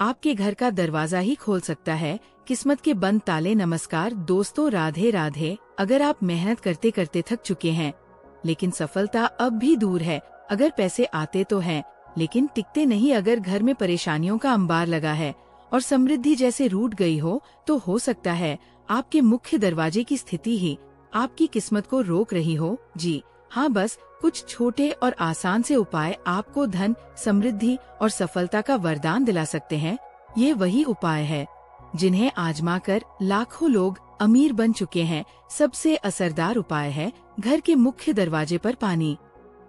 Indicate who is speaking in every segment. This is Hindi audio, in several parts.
Speaker 1: आपके घर का दरवाजा ही खोल सकता है किस्मत के बंद ताले। नमस्कार दोस्तों, राधे राधे। अगर आप मेहनत करते करते थक चुके हैं लेकिन सफलता अब भी दूर है, अगर पैसे आते तो हैं लेकिन टिकते नहीं, अगर घर में परेशानियों का अंबार लगा है और समृद्धि जैसे रूठ गई हो, हो सकता है आपके मुख्य दरवाजे की स्थिति ही आपकी किस्मत को रोक रही हो। जी हाँ, बस कुछ छोटे और आसान से उपाय आपको धन, समृद्धि और सफलता का वरदान दिला सकते हैं। ये वही उपाय है जिन्हें आजमाकर लाखों लोग अमीर बन चुके हैं। सबसे असरदार उपाय है घर के मुख्य दरवाजे पर पानी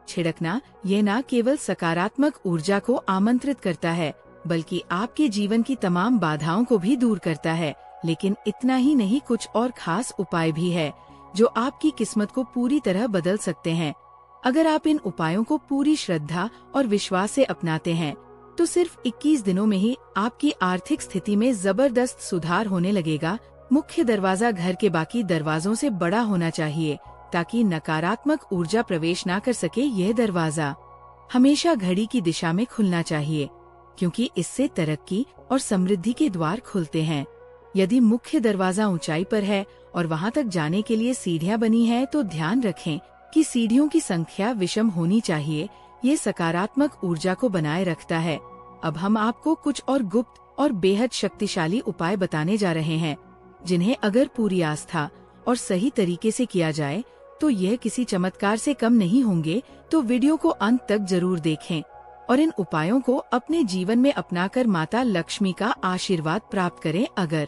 Speaker 1: छिड़कना। ये न केवल सकारात्मक ऊर्जा को आमंत्रित करता है बल्कि आपके जीवन की तमाम बाधाओं को भी दूर करता है। लेकिन इतना ही नहीं, कुछ और खास उपाय भी है जो आपकी किस्मत को पूरी तरह बदल सकते हैं। अगर आप इन उपायों को पूरी श्रद्धा और विश्वास से अपनाते हैं तो सिर्फ 21 दिनों में ही आपकी आर्थिक स्थिति में जबरदस्त सुधार होने लगेगा। मुख्य दरवाजा घर के बाकी दरवाजों से बड़ा होना चाहिए ताकि नकारात्मक ऊर्जा प्रवेश न कर सके। यह दरवाजा हमेशा घड़ी की दिशा में खुलना चाहिए क्योंकि इससे तरक्की और समृद्धि के द्वार खुलते हैं। यदि मुख्य दरवाजा ऊंचाई पर है और वहां तक जाने के लिए सीढ़ियां बनी हैं, तो ध्यान रखें कि सीढ़ियों की संख्या विषम होनी चाहिए। ये सकारात्मक ऊर्जा को बनाए रखता है। अब हम आपको कुछ और गुप्त और बेहद शक्तिशाली उपाय बताने जा रहे हैं जिन्हें अगर पूरी आस्था और सही तरीके से किया जाए तो यह किसी चमत्कार से कम नहीं होंगे। तो वीडियो को अंत तक जरूर देखें और इन उपायों को अपने जीवन में अपनाकर माता लक्ष्मी का आशीर्वाद प्राप्त करें। अगर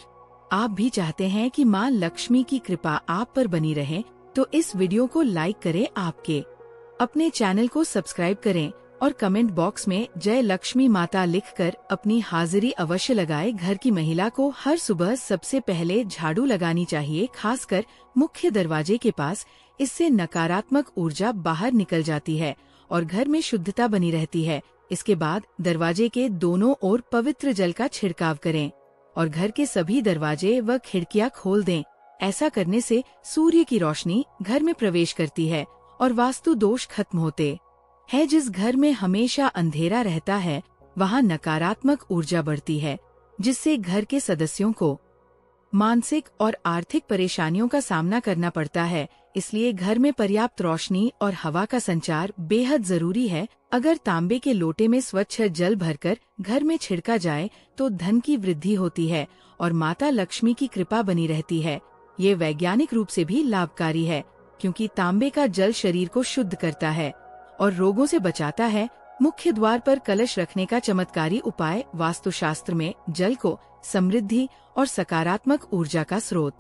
Speaker 1: आप भी चाहते हैं कि माँ लक्ष्मी की कृपा आप पर बनी रहे तो इस वीडियो को लाइक करें, आपके अपने चैनल को सब्सक्राइब करें और कमेंट बॉक्स में जय लक्ष्मी माता लिखकर अपनी हाजिरी अवश्य लगाएं। घर की महिला को हर सुबह सबसे पहले झाड़ू लगानी चाहिए, खासकर मुख्य दरवाजे के पास। इससे नकारात्मक ऊर्जा बाहर निकल जाती है और घर में शुद्धता बनी रहती है। इसके बाद दरवाजे के दोनों ओर पवित्र जल का छिड़काव करें और घर के सभी दरवाजे व खिड़कियां खोल दें। ऐसा करने से सूर्य की रोशनी घर में प्रवेश करती है और वास्तु दोष खत्म होते हैं। जिस घर में हमेशा अंधेरा रहता है वहां नकारात्मक ऊर्जा बढ़ती है, जिससे घर के सदस्यों को मानसिक और आर्थिक परेशानियों का सामना करना पड़ता है। इसलिए घर में पर्याप्त रोशनी और हवा का संचार बेहद जरूरी है। अगर तांबे के लोटे में स्वच्छ जल भरकर घर में छिड़का जाए तो धन की वृद्धि होती है और माता लक्ष्मी की कृपा बनी रहती है। ये वैज्ञानिक रूप से भी लाभकारी है क्योंकि तांबे का जल शरीर को शुद्ध करता है और रोगों से बचाता है। मुख्य द्वार पर कलश रखने का चमत्कारी उपाय। वास्तुशास्त्र में जल को समृद्धि और सकारात्मक ऊर्जा का स्रोत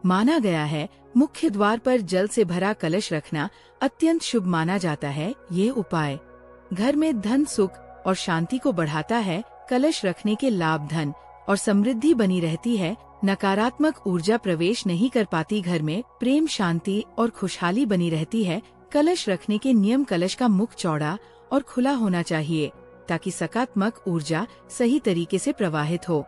Speaker 1: माना गया है। मुख्य द्वार पर जल से भरा कलश रखना अत्यंत शुभ माना जाता है। ये उपाय घर में धन, सुख और शांति को बढ़ाता है। कलश रखने के लाभ धन और समृद्धि बनी रहती है, नकारात्मक ऊर्जा प्रवेश नहीं कर पाती। घर में प्रेम, शांति और खुशहाली बनी रहती है। कलश रखने के नियम: कलश का मुख चौड़ा और खुला होना चाहिए ताकि सकारात्मक ऊर्जा सही तरीके से प्रवाहित हो।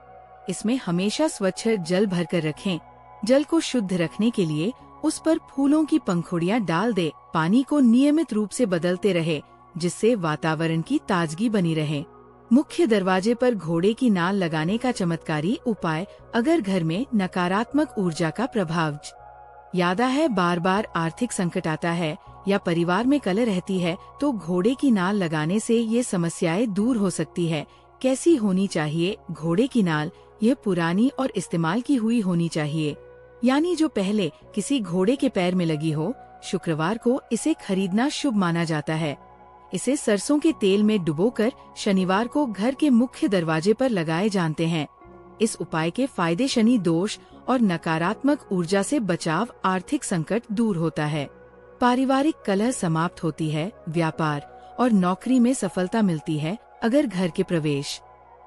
Speaker 1: इसमें हमेशा स्वच्छ जल भरकर रखें। जल को शुद्ध रखने के लिए उस पर फूलों की पंखुड़ियां डाल दे। पानी को नियमित रूप से बदलते रहे जिससे वातावरण की ताजगी बनी रहे। मुख्य दरवाजे पर घोड़े की नाल लगाने का चमत्कारी उपाय। अगर घर में नकारात्मक ऊर्जा का प्रभाव ज्यादा है, बार बार आर्थिक संकट आता है या परिवार में कलह रहती है तो घोड़े की नाल लगाने से ये समस्याएं दूर हो सकती है। कैसी होनी चाहिए घोड़े की नाल? यह पुरानी और इस्तेमाल की हुई होनी चाहिए, यानी जो पहले किसी घोड़े के पैर में लगी हो। शुक्रवार को इसे खरीदना शुभ माना जाता है। इसे सरसों के तेल में डुबोकर शनिवार को घर के मुख्य दरवाजे पर लगाए जाते हैं। इस उपाय के फायदे: शनि दोष और नकारात्मक ऊर्जा से बचाव, आर्थिक संकट दूर होता है, पारिवारिक कलह समाप्त होती है, व्यापार और नौकरी में सफलता मिलती है। अगर घर के प्रवेश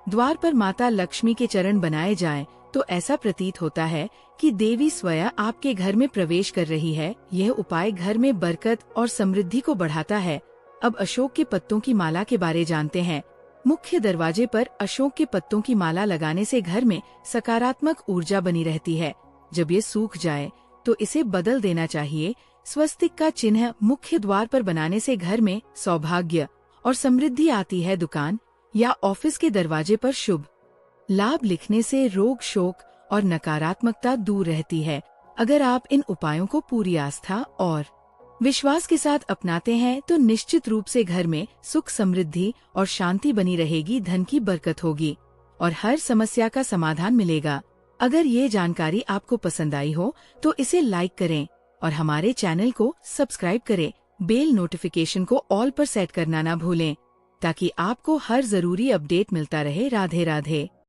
Speaker 1: द्वार पर माता लक्ष्मी के चरण बनाए जाएं, तो ऐसा प्रतीत होता है कि देवी स्वयं आपके घर में प्रवेश कर रही है। यह उपाय घर में बरकत और समृद्धि को बढ़ाता है। अब अशोक के पत्तों की माला के बारे जानते हैं। मुख्य दरवाजे पर अशोक के पत्तों की माला लगाने से घर में सकारात्मक ऊर्जा बनी रहती है। जब ये सूख जाए तो इसे बदल देना चाहिए। स्वस्तिक का चिन्ह मुख्य द्वार पर बनाने से घर में सौभाग्य और समृद्धि आती है। दुकान या ऑफिस के दरवाजे पर शुभ लाभ लिखने से रोग, शोक और नकारात्मकता दूर रहती है। अगर आप इन उपायों को पूरी आस्था और विश्वास के साथ अपनाते हैं तो निश्चित रूप से घर में सुख, समृद्धि और शांति बनी रहेगी, धन की बरकत होगी और हर समस्या का समाधान मिलेगा। अगर ये जानकारी आपको पसंद आई हो तो इसे लाइक करें और हमारे चैनल को सब्सक्राइब करें। बेल नोटिफिकेशन को ऑल पर सेट करना ना भूलें ताकि आपको हर जरूरी अपडेट मिलता रहे। राधे राधे।